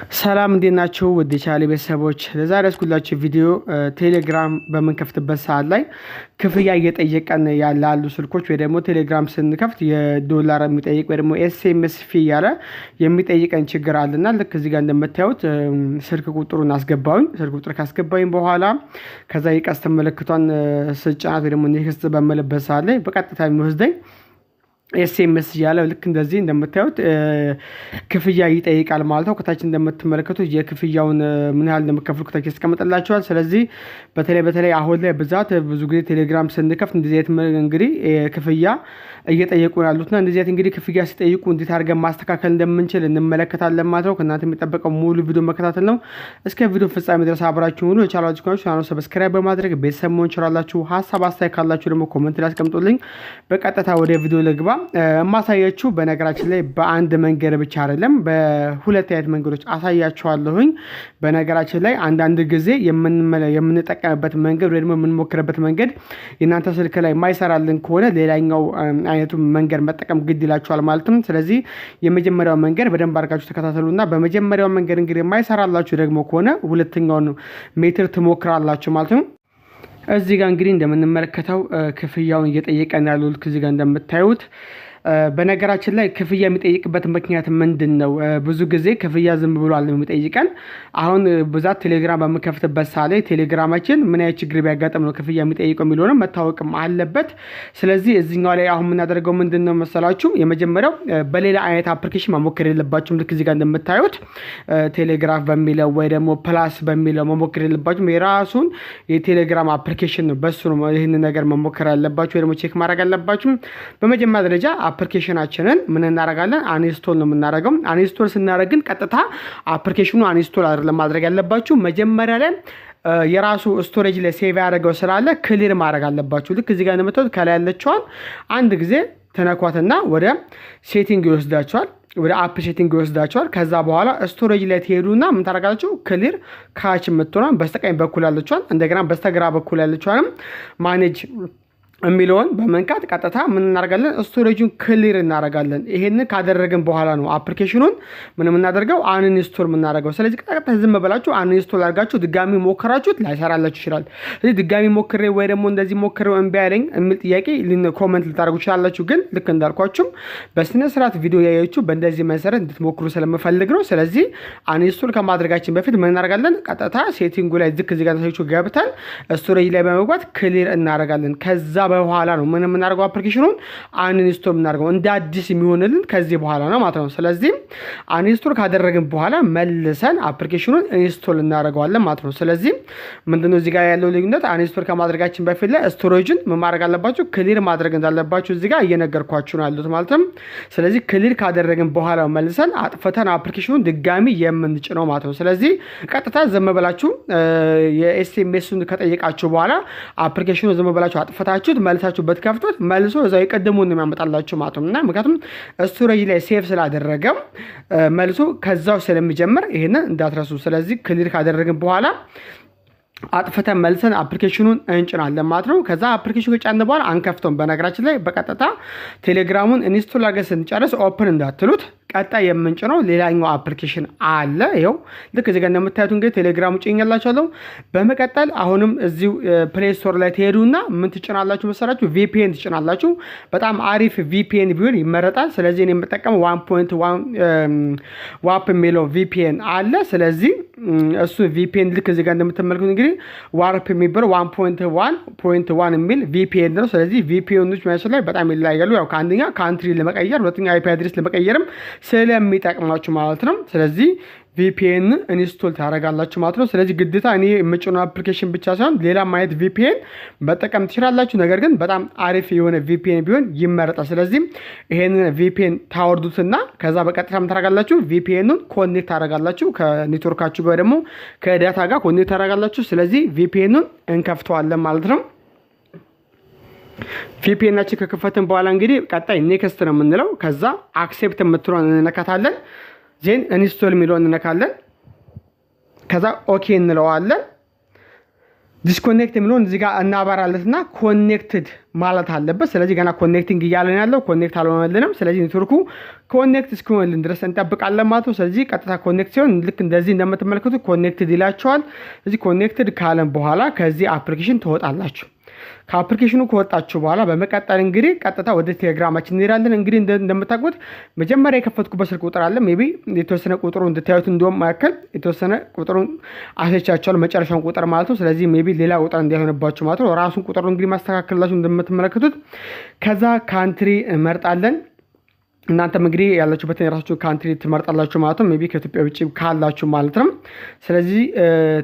ሰላም እንዴት ናችሁ? ውድ የቻናሌ ቤተሰቦች ለዛሬ ያስኩላችሁ ቪዲዮ ቴሌግራም በምንከፍትበት ሰዓት ላይ ክፍያ እየጠየቀን ያሉ ስልኮች ወይ ደግሞ ቴሌግራም ስንከፍት የዶላር የሚጠይቅ ወይ ደግሞ ኤስኤምኤስ ፊ ያለ የሚጠይቀን ችግር አለና ልክ እዚህ ጋር እንደምታዩት ስልክ ቁጥሩን አስገባውኝ። ስልክ ቁጥር ካስገባውኝ በኋላ ከዛ የቀስት ምልክቷን ስጫናት ወይ ደግሞ ኔክስት በመለበት ሰዓት ላይ በቀጥታ የሚወስደኝ ኤስኤምኤስ ያለ ልክ እንደዚህ እንደምታዩት ክፍያ ይጠይቃል ማለት ነው። ከታች እንደምትመለከቱት የክፍያውን ምን ያህል እንደምከፍሉ ከታች ያስቀምጥላችኋል። ስለዚህ በተለይ አሁን ላይ ብዛት ብዙ ጊዜ ቴሌግራም ስንከፍት እንደዚህ አይነት እንግዲህ ክፍያ እየጠየቁ ያሉትና እንደዚህ አይነት እንግዲህ ክፍያ ሲጠይቁ እንዴት አድርገን ማስተካከል እንደምንችል እንመለከታለን ማለት ነው። ከእናንተ የሚጠበቀው ሙሉ ቪዲዮ መከታተል ነው። እስከ ቪዲዮ ፍጻሜ ድረስ አብራችሁ ሁኑ። የቻናላችሁ ካችሁ ቻናሉን ሰብስክራይብ በማድረግ ቤተሰብ መሆን ትችላላችሁ። ሀሳብ አስተያየት ካላችሁ ደግሞ ኮሜንት ላይ አስቀምጡልኝ። በቀጥታ ወደ ቪዲዮ ልግባ። ማሳያችሁ በነገራችን ላይ በአንድ መንገድ ብቻ አይደለም፣ በሁለት አይነት መንገዶች አሳያችኋለሁኝ። በነገራችን ላይ አንዳንድ ጊዜ የምንጠቀምበት መንገድ ወይ ደግሞ የምንሞክርበት መንገድ የእናንተ ስልክ ላይ የማይሰራልን ከሆነ ሌላኛው አይነቱ መንገድ መጠቀም ግድ ይላችኋል ማለት ነው። ስለዚህ የመጀመሪያው መንገድ በደንብ አድርጋችሁ ተከታተሉና በመጀመሪያው መንገድ እንግዲህ የማይሰራላችሁ ደግሞ ከሆነ ሁለተኛውን ሜትር ትሞክራላችሁ ማለት ነው። እዚህ ጋር እንግዲህ እንደምንመለከተው ክፍያውን እየጠየቀን ያለው ልክ እዚህ ጋር እንደምታዩት በነገራችን ላይ ክፍያ የሚጠይቅበት ምክንያት ምንድነው? ብዙ ጊዜ ክፍያ ዝም ብሎ አለ የሚጠይቀን። አሁን ብዛት ቴሌግራም በመከፍትበት ሰዓት ላይ ቴሌግራማችን ምን አይነት ችግር ቢያጋጥም ነው ክፍያ የሚጠይቀው የሚለውን መታወቅም አለበት። ስለዚህ እዚህኛው ላይ አሁን የምናደርገው ምንድነው መሰላችሁ? የመጀመሪያው በሌላ አይነት አፕሊኬሽን መሞከር የለባችሁም። ልክ እዚህ ጋር እንደምታዩት ቴሌግራፍ በሚለው ወይ ደግሞ ፕላስ በሚለው መሞከር የለባችሁም። የራሱን የቴሌግራም አፕሊኬሽን ነው፣ በሱ ነው ይህንን ነገር መሞከር ያለባችሁ ወይ ደግሞ ቼክ ማድረግ ያለባችሁ። በመጀመሪያ ደረጃ አፕሊኬሽናችንን ምን እናደርጋለን? አንኢንስቶል ነው የምናደርገው። አንኢንስቶል ስናደርግ ግን ቀጥታ አፕሊኬሽኑ አንኢንስቶል አይደለም ማድረግ ያለባችሁ። መጀመሪያ ላይ የራሱ ስቶሬጅ ላይ ሴቭ ያደረገው ስላለ ክሊር ማድረግ አለባችሁ። ልክ እዚህ ጋር እንደምታዩት ከላይ ያለችዋን አንድ ጊዜ ተነኳትና ወደ ሴቲንግ ይወስዳችኋል፣ ወደ አፕ ሴቲንግ ይወስዳችኋል። ከዛ በኋላ ስቶሬጅ ላይ ትሄዱና ምን ታደርጋላችሁ? ክሊር ካች የምትሆነው በስተቀኝ በኩል ያለችዋን እንደገና በስተግራ በኩል ያለችዋንም ማኔጅ የሚለውን በመንካት ቀጥታ ምን እናደርጋለን? ስቶሬጁን ክሊር እናደርጋለን። ይሄንን ካደረግን በኋላ ነው አፕሊኬሽኑን ምን የምናደርገው? አንኢንስቶል የምናደርገው። ስለዚህ ቀጥታ ዝም ብላችሁ አንኢንስቶል አድርጋችሁ ድጋሚ ሞክራችሁት ላይሰራላችሁ ይችላል። ስለዚህ ድጋሚ ሞክሬ ወይ ደግሞ እንደዚህ ሞክሬው እምቢ አለኝ የሚል ጥያቄ ኮሜንት ልታደርጉ ይችላላችሁ። ግን ልክ እንዳልኳችሁ በስነ ስርዓት ቪዲዮ ያያችሁ በእንደዚህ መሰረት እንድትሞክሩ ስለምፈልግ ነው። ስለዚህ አንኢንስቶል ከማድረጋችን በፊት ምን እናደርጋለን? ቀጥታ ሴቲንጉ ላይ ዝቅ እዚህ ጋር ታችሁ ገብተን ስቶሬጅ ላይ በመግባት ክሊር እናደርጋለን። ከዛ በኋላ ነው ምን የምናደርገው? አፕሊኬሽኑን አንኢንስቶል የምናደርገው እንደ አዲስ የሚሆንልን ከዚህ በኋላ ነው ማለት ነው። ስለዚህ አንኢንስቶል ካደረግን በኋላ መልሰን አፕሊኬሽኑን ኢንስቶል እናደርገዋለን ማለት ነው። ስለዚህ ምንድነው እዚህ ጋር ያለው ልዩነት? አንኢንስቶል ከማድረጋችን በፊት ላይ ስቶሬጅን ምን ማድረግ አለባችሁ? ክሊር ማድረግ እንዳለባችሁ እዚህ ጋር እየነገርኳችሁ ነው ያሉት ማለት ነው። ስለዚህ ክሊር ካደረግን በኋላ መልሰን አጥፍተን አፕሊኬሽኑን ድጋሚ የምንጭነው ማለት ነው። ስለዚህ ቀጥታ ዝም ብላችሁ የኤስኤምኤሱን ከጠየቃችሁ በኋላ አፕሊኬሽኑን ዝም ብላችሁ አጥፍታችሁት መልሳችሁ በትከፍቱት መልሶ እዛው የቀደሙን ነው የሚያመጣላችሁ ማለት ነው። እና ምክንያቱም ስቶሬጅ ላይ ሴቭ ስላደረገው መልሶ ከዛው ስለሚጀምር ይሄንን እንዳትረሱ። ስለዚህ ክሊር ካደረግን በኋላ አጥፍተን መልሰን አፕሊኬሽኑን እንጭናለን ማለት ነው። ከዛ አፕሊኬሽኑ ከጫን በኋላ አንከፍተውም። በነገራችን ላይ በቀጥታ ቴሌግራሙን ኢንስቶል አድርገን ስንጨርስ ኦፕን እንዳትሉት ቀጣይ የምንጭነው ሌላኛው አፕሊኬሽን አለ። ይኸው ልክ እዚህ ጋር እንደምታዩት እንግዲህ ቴሌግራሙ ጭኛላችኋለሁ። በመቀጠል አሁንም እዚሁ ፕሌይ ስቶር ላይ ትሄዱና ምን ትጭናላችሁ መሰላችሁ? ቪፒኤን ትጭናላችሁ። በጣም አሪፍ ቪፒኤን ቢሆን ይመረጣል። ስለዚህ እኔ የምጠቀመው 1.1 ዋፕ የሚለው ቪፒኤን አለ። ስለዚህ እሱ ቪፒኤን ልክ እዚህ ጋር እንደምትመለከቱት እንግዲህ ዋርፕ የሚባለው 1.1.1 የሚል ቪፒኤን ነው። ስለዚህ ቪፒኤኖች ማለት ላይ በጣም ይለያያሉ። ያው ከአንደኛ ካንትሪ ለመቀየር፣ ሁለተኛ አይፒ አድሬስ ለመቀየርም ስለሚጠቅማችሁ ማለት ነው። ስለዚህ ቪፒኤን ኢንስቶል ታደርጋላችሁ ማለት ነው። ስለዚህ ግዴታ እኔ የምጭነው አፕሊኬሽን ብቻ ሳይሆን ሌላ ማየት ቪፒኤን መጠቀም ትችላላችሁ። ነገር ግን በጣም አሪፍ የሆነ ቪፒኤን ቢሆን ይመረጣል። ስለዚህ ይሄንን ቪፒኤን ታወርዱትና ከዛ በቀጥታ ምን ታደርጋላችሁ? ቪፒኤኑን ኮኔክት ታደርጋላችሁ ከኔትወርካችሁ ጋር ደግሞ ከዳታ ጋር ኮኔክት ታደርጋላችሁ። ስለዚህ ቪፒኤኑን እንከፍተዋለን ማለት ነው። ቪፒኤናችን ከከፈትን በኋላ እንግዲህ ቀጣይ ኔክስት ነው የምንለው። ከዛ አክሴፕት የምትለውን እንነካታለን። ዜን ኢንስቶል የሚለውን እንነካለን። ከዛ ኦኬ እንለዋለን። ዲስኮኔክት የሚለውን እዚህ ጋር እናባራለትና ኮኔክትድ ማለት አለበት። ስለዚህ ገና ኮኔክቲንግ እያለን ያለው ኮኔክት አልሆነልንም። ስለዚህ ኔትወርኩ ኮኔክት እስኪሆንልን ድረስ እንጠብቃለን ማለት ነው። ስለዚህ ቀጥታ ኮኔክት ሲሆን ልክ እንደዚህ እንደምትመለከቱት ኮኔክትድ ይላቸዋል። ስለዚህ ኮኔክትድ ካለን በኋላ ከዚህ አፕሊኬሽን ትወጣላችሁ። ከአፕሊኬሽኑ ከወጣችሁ በኋላ በመቀጠል እንግዲህ ቀጥታ ወደ ቴሌግራማችን እንሄዳለን። እንግዲህ እንደምታውቁት መጀመሪያ የከፈትኩበት ስልክ ቁጥር አለ። ሜቢ የተወሰነ ቁጥሩ እንድታዩት እንደውም ማከል የተወሰነ ቁጥሩን አሰቻችኋለሁ መጨረሻውን ቁጥር ማለት ነው። ስለዚህ ሜቢ ሌላ ቁጥር እንዳይሆንባችሁ ማለት ነው። ራሱን ቁጥሩ እንግዲህ ማስተካከላችሁ እንደምትመለከቱት ከዛ ካንትሪ እንመርጣለን። እናንተም እንግዲህ ያላችሁበትን የራሳችሁ ካንትሪ ትመርጣላችሁ ማለት ነው። ሜቢ ከኢትዮጵያ ውጭ ካላችሁ ማለት ነው። ስለዚህ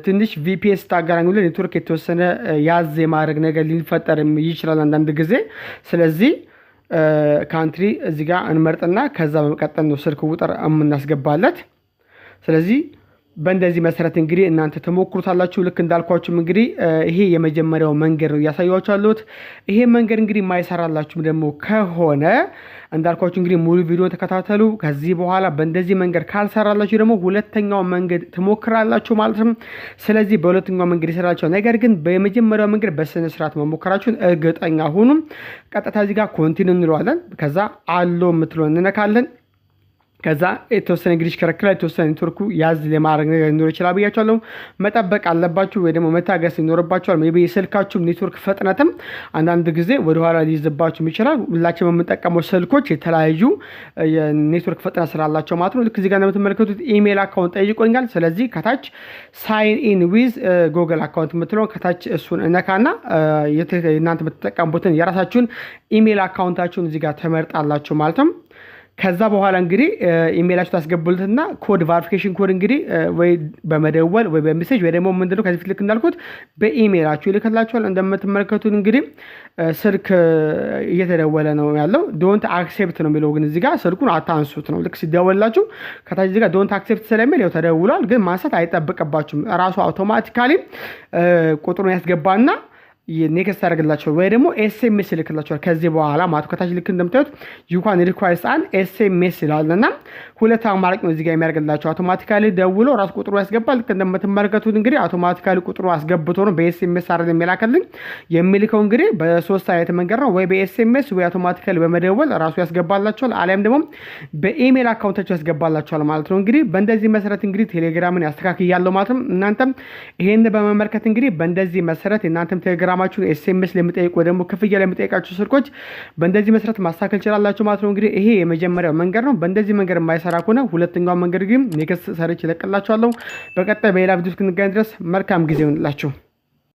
ትንሽ ቪፒኤስ ታገናኙ ኔትወርክ የተወሰነ ያዝ የማድረግ ነገር ሊፈጠር ይችላል አንዳንድ ጊዜ። ስለዚህ ካንትሪ እዚህ ጋር እንመርጥና ከዛ በመቀጠል ነው ስልክ ቁጥር የምናስገባለት። ስለዚህ በእንደዚህ መሰረት እንግዲህ እናንተ ተሞክሩታላችሁ። ልክ እንዳልኳችሁም እንግዲህ ይሄ የመጀመሪያው መንገድ ነው እያሳያችሁ ያለሁት። ይሄ መንገድ እንግዲህ የማይሰራላችሁ ደግሞ ከሆነ እንዳልኳችሁ እንግዲህ ሙሉ ቪዲዮ ተከታተሉ። ከዚህ በኋላ በእንደዚህ መንገድ ካልሰራላችሁ ደግሞ ሁለተኛው መንገድ ትሞክራላችሁ ማለት ነው። ስለዚህ በሁለተኛው መንገድ ይሰራላችሁ። ነገር ግን በመጀመሪያው መንገድ በስነ ስርዓት መሞከራችሁን እርግጠኛ ሁኑ። ቀጥታ እዚህ ጋር ኮንቲኒው እንለዋለን። ከዛ አሎ የምትለው እንነካለን። ከዛ የተወሰነ እንግዲህ ከረክላ የተወሰነ ኔትወርኩ ያዝ ለማድረግ ነገር ሊኖር ይችላል ብያችኋለሁ። መጠበቅ አለባችሁ ወይ ደግሞ መታገስ ይኖርባችኋል። ሜቢ የስልካችሁ ኔትወርክ ፍጥነትም አንዳንድ ጊዜ ወደ ኋላ ሊይዝባችሁ ይችላል። ሁላችንም የምንጠቀመው ስልኮች የተለያዩ የኔትወርክ ፍጥነት ስላላቸው ማለት ነው። ልክ እዚህ ጋር እንደምትመለከቱት ኢሜል አካውንት ጠይቆኛል። ስለዚህ ከታች ሳይን ኢን ዊዝ ጉግል አካውንት የምትለው ከታች እሱን እነካና እናንተ የምትጠቀሙበትን የራሳችሁን ኢሜል አካውንታችሁን እዚህ ጋር ተመርጣላችሁ ማለት ነው። ከዛ በኋላ እንግዲህ ኢሜላችሁ ታስገቡልትና ኮድ ቫሪፊኬሽን ኮድ እንግዲህ ወይ በመደወል ወይ በሜሴጅ ወይ ደግሞ ምንድነው ከዚህ ፊት ልክ እንዳልኩት በኢሜላችሁ ይልክላችኋል። እንደምትመለከቱት እንግዲህ ስልክ እየተደወለ ነው ያለው። ዶንት አክሴፕት ነው የሚለው፣ ግን እዚህ ጋር ስልኩን አታንሱት ነው። ልክ ሲደወላችሁ ከታች እዚህ ጋር ዶንት አክሴፕት ስለሚል ያው ተደውሏል፣ ግን ማንሳት አይጠበቅባችሁም። ራሱ አውቶማቲካሊ ቁጥሩን ያስገባና ኔክስት ያደርግላችኋል ወይ ደግሞ ኤስኤምኤስ ይልክላችኋል። ከዚህ በኋላ ማለት ከታች ልክ እንደምታዩት ዩካን ሪኳይርስ አን ኤስኤምኤስ ይላልና ሁለት አማራጭ ነው እዚህ ጋር የሚያደርግላችሁ። አውቶማቲካሊ ደውሎ ራስ ቁጥሩ ያስገባል። ልክ እንደምትመለከቱት እንግዲህ አውቶማቲካሊ ቁጥሩ አስገብቶ ነው በኤስኤምኤስ አይደል የሚላከልኝ። የሚልከው እንግዲህ በሶስት አይነት መንገድ ነው፣ ወይ በኤስኤምኤስ ወይ አውቶማቲካሊ በመደወል ራሱ ያስገባላችኋል፣ አሊያም ደግሞ በኢሜል አካውንታችሁ ያስገባላችኋል ማለት ነው። እንግዲህ በእንደዚህ መሰረት እንግዲህ ቴሌግራምን ያስተካክያለሁ ማለት ነው። እናንተም ይሄን በመመልከት እንግዲህ በእንደዚህ መሰረት እናንተም ቴሌግራማችሁን ኤስኤምኤስ ለምጠይቁ ወይ ደግሞ ክፍያ ለምጠይቃችሁ ስልኮች በእንደዚህ መሰረት ማስተካከል ይችላላችሁ ማለት ነው። እንግዲህ ይሄ የመጀመሪያው መንገድ ነው። በእንደዚህ መንገድ የማይሰራ ከሆነ ሁለተኛው መንገድ ግን ኔክስት ሰርች ይለቅላችኋለሁ። በቀጣይ በሌላ ቪዲዮ እስክንገናኝ ድረስ መልካም ጊዜ ይሁንላችሁ።